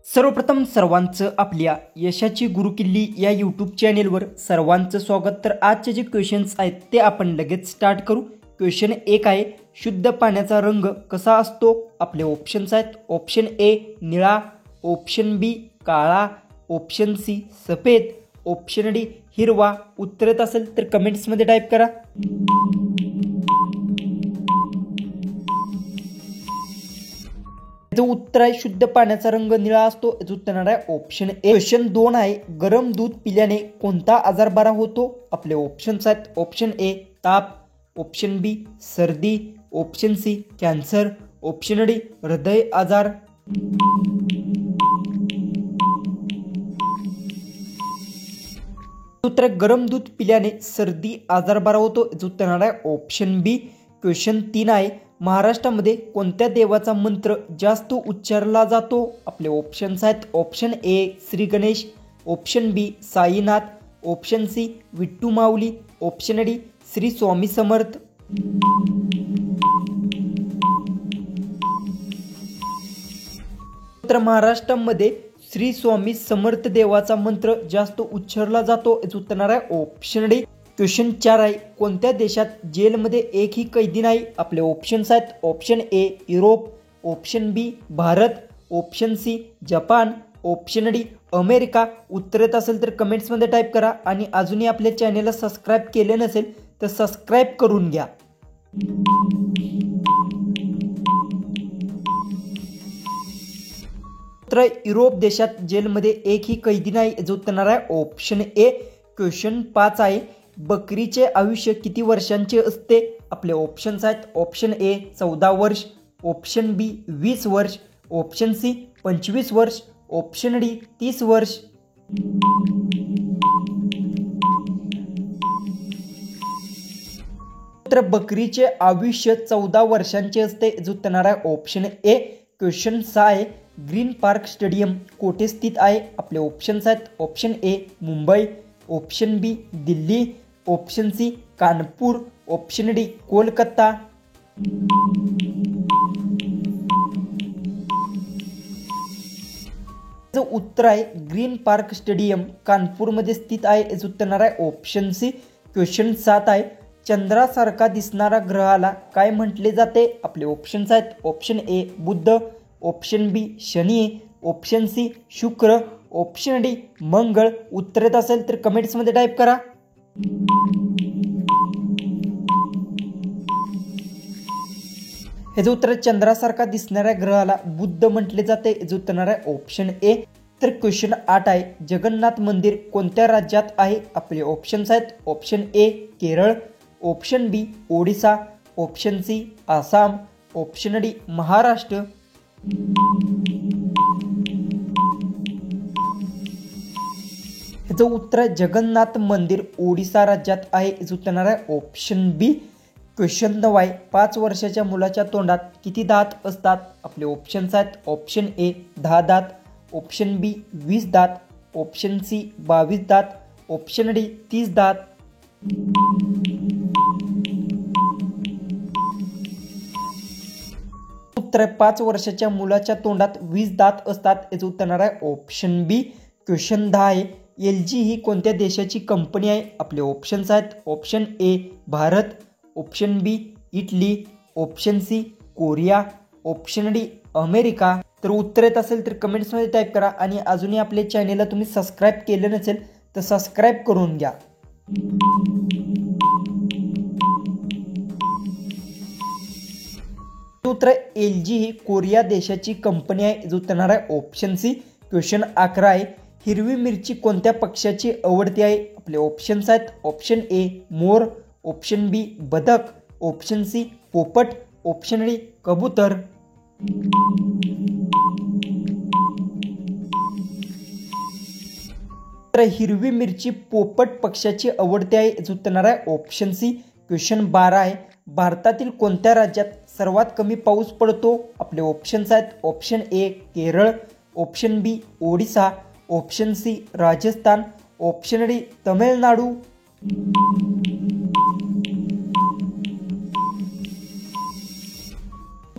सर्वप्रथम सर्वांचं आपल्या यशाची गुरुकिल्ली या यूट्यूब चॅनेलवर सर्वांचं स्वागत। तर आजचे जे क्वेश्चन्स आहेत ते आपण लगेच स्टार्ट करू। क्वेश्चन 1 आहे, शुद्ध पाण्याचा रंग कसा असतो? आपले ऑप्शन्स आहेत, ऑप्शन ए निळा, ऑप्शन बी काळा, ऑप्शन सी सफेद, ऑप्शन डी हिरवा। उत्तर येत असेल तर कमेंट्समध्ये टाईप करा। जो उत्तर आहे शुद्ध पाण्याचा रंग निळा असतो, याचं उत्तर आहे ऑप्शन ए। क्वेश्चन 2 आहे, गरम दूध पिल्याने कोणता आजार बरा होतो? आपले ऑप्शन्स आहेत, ऑप्शन ए ताप, ऑप्शन बी सर्दी, option C cancer, option D हृदय आजार। उत्तर गरम दूध पिल्याने सर्दी आजार बरा होतो, याचं उत्तर आहे ऑप्शन बी। क्वेश्चन 3 आहे, महाराष्ट्रामध्ये कोणत्या देवाचा मंत्र जास्त उच्चारला जातो? आपले ऑप्शन्स आहेत, option A Shri Ganesh, option B Sainath, option C Vitthu Mauli, option D Shri Swami Samarth. तर महाराष्ट्रामध्ये श्री स्वामी समर्थ देवाचा मंत्र जास्त उच्चारला जातो, याचं उत्तर आहे ऑप्शन डी। क्वेश्चन 4 आहे, कोणत्या देशात जेलमध्ये एकही कैदी नाही? आपले ऑप्शन्स आहेत, option A Europe, option B Bharat, option C Japan, option D America. उत्तर येत असेल तर कमेंट्समध्ये टाईप करा आणि अजूनही आपल्या चॅनेलला सबस्क्राईब केले नसेल तर सबस्क्राईब करून घ्या। तर युरोप देशात जेलमध्ये एकही कैदी नाही, याचं उत्तर आहे ऑप्शन ए। क्वेश्चन 5 आहे, बकरीचे आयुष्य किती वर्षांचे असते? आपले ऑप्शन्स आहेत, ऑप्शन ए 14 वर्ष, ऑप्शन बी 20 वर्ष, ऑप्शन सी 25 वर्ष, ऑप्शन डी 30 वर्ष। तर बकरीचे आयुष्य 14 वर्षांचे असते, याचं उत्तर आहे ऑप्शन ए। क्वेश्चन 6 आहे, ग्रीन पार्क स्टेडियम कोठे स्थित आहे? आपले ऑप्शन्स आहेत, option A Mumbai, option B Delhi, option C Kanpur, option D Kolkata. जो उत्तर आहे ग्रीन पार्क स्टेडियम कानपूरमध्ये स्थित आहे, याचं उत्तर आहे ऑप्शन सी। क्वेश्चन 7 आहे, चंद्रासारखा दिसणारा ग्रहाला काय म्हटले जाते? आपले ऑप्शन्स आहेत, option A Budh, option B Shani, option C Shukra, option D Mangal. उत्तर येत असेल तर कमेंट्समध्ये टाईप करा। हे जे उत्तर चंद्रासारखा दिसणाऱ्या ग्रहाला बुध म्हटले जाते, याचं उत्तर आहे ऑप्शन ए। तर क्वेश्चन 8 आहे, जगन्नाथ मंदिर कोणत्या राज्यात आहे? आपले ऑप्शन्स आहेत, option A Kerala, option B Odisha, option C Assam, option D Maharashtra. याचं उत्तर जगन्नाथ मंदिर ओडिसा राज्यात आहे, याचं उत्तर आहे ऑप्शन बी। क्वेश्चन 9 आहे, 5 वर्षाच्या मुलाच्या तोंडात किती दात असतात? आपले ऑप्शन्स आहेत, ऑप्शन ए 10 दात, ऑप्शन बी 20 दात, ऑप्शन सी 22 दात, ऑप्शन डी 30 दात। उत्तर 5 वर्षाच्या मुलाच्या तोंडात 20 दात असतात, याचं उत्तर आहे ऑप्शन बी। क्वेश्चन 10 आहे, LG ही कोणत्या देशाची कंपनी आहे? आपले ऑप्शन्स आहेत, option A Bharat, option B Italy, option C Korea, option D America. तर उत्तर येत असेल तर कमेंट्समध्ये टाईप करा आणि अजूनही आपल्या चॅनेलला तुम्ही सबस्क्राईब केले नसेल तर सबस्क्राईब करून घ्या। उत्तर LG ही कोरिया देशाची कंपनी आहे, याचं उत्तर आहे ऑप्शन सी। क्वेश्चन 11 आहे, हिरवी मिरची कोणत्या पक्षाची आवडती आहे? आपले ऑप्शन्स आहेत, ऑप्शन ए मोर, ऑप्शन बी बदक, ऑप्शन सी पोपट, ऑप्शन डी कबूतर। तर हिरवी मिरची पोपट पक्षाची आवडती आहे, याचं उत्तर आहे ऑप्शन सी। क्वेश्चन 12 आहे, भारतातील कोणत्या राज्यात सर्वात कमी पाऊस पडतो? आपले ऑप्शन्स आहेत, option A Kerala, option B Odisha, option C Rajasthan, option D Tamil Nadu.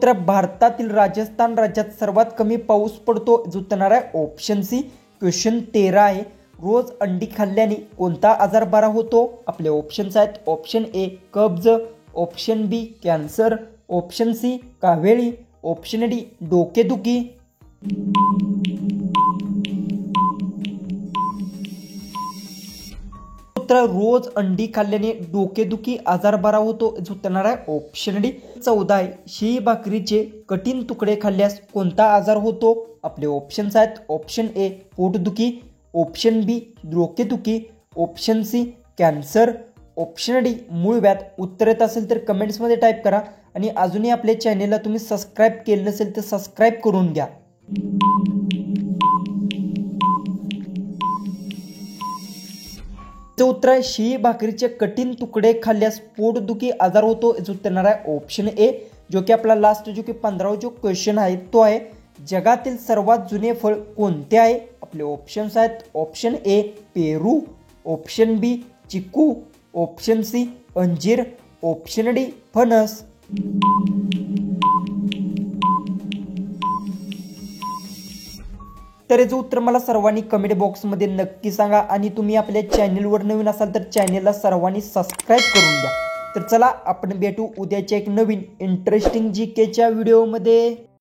उत्तर भारतातील राजस्थान राज्यात सर्वात कमी पाऊस पडतो. याचं उत्तर येणार आहे ऑप्शन सी. क्वेश्चन 13 आहे. रोज अंडी खाल्ल्याने कोणता आजार बरा होतो? आपले ऑप्शन्स आहेत. ऑप्शन ए कब्ज, option B cancer, option C कावेळी, ऑप्शन डी डोकेदुखी. उत्तर रोज अंडी खाल्ल्याने डोकेदुखी आजार बरा होतो. याचं उत्तर येणार आहे ऑप्शन डी. 14 आहे. शेळी भाकरीचे कठीण तुकडे खाल्ल्यास कोणता आजार होतो? आपले ऑप्शन्स आहेत. ऑप्शन ए पोटदुखी, ऑप्शन बी डोकेदुखी, option C cancer, option D मूळव्याध. उत्तर येत असेल तर कमेंट्समध्ये टाईप करा आणि अजूनही आपल्या चॅनेलला तुम्ही सबस्क्राईब केलं नसेल तर सबस्क्राईब करून घ्या. उत्तर आहे शेळी भाकरीचे कठीण तुकडे खाल्ल्यास पोटदुखी आजार होतो. याचं उत्तर येणार आहे ऑप्शन ए. जो की आपला लास्ट जो की 15वा जो क्वेश्चन आहे तो आहे जगातील सर्वात जुने फळ कोणते आहे? आपले ऑप्शन्स आहेत. ऑप्शन ए पेरू, ऑप्शन बी चिकू, ऑप्शन सी अंजीर, ऑप्शन डी फणस. तर याचं उत्तर मला सर्वांनी कमेंट बॉक्समध्ये नक्की सांगा आणि तुम्ही आपल्या चॅनलवर नवीन असाल तर चॅनलला सर्वांनी सबस्क्राईब करून घ्या. तर चला आपण भेटू उद्याच्या एक नवीन इंटरेस्टिंग जीकेच्या व्हिडिओमध्ये.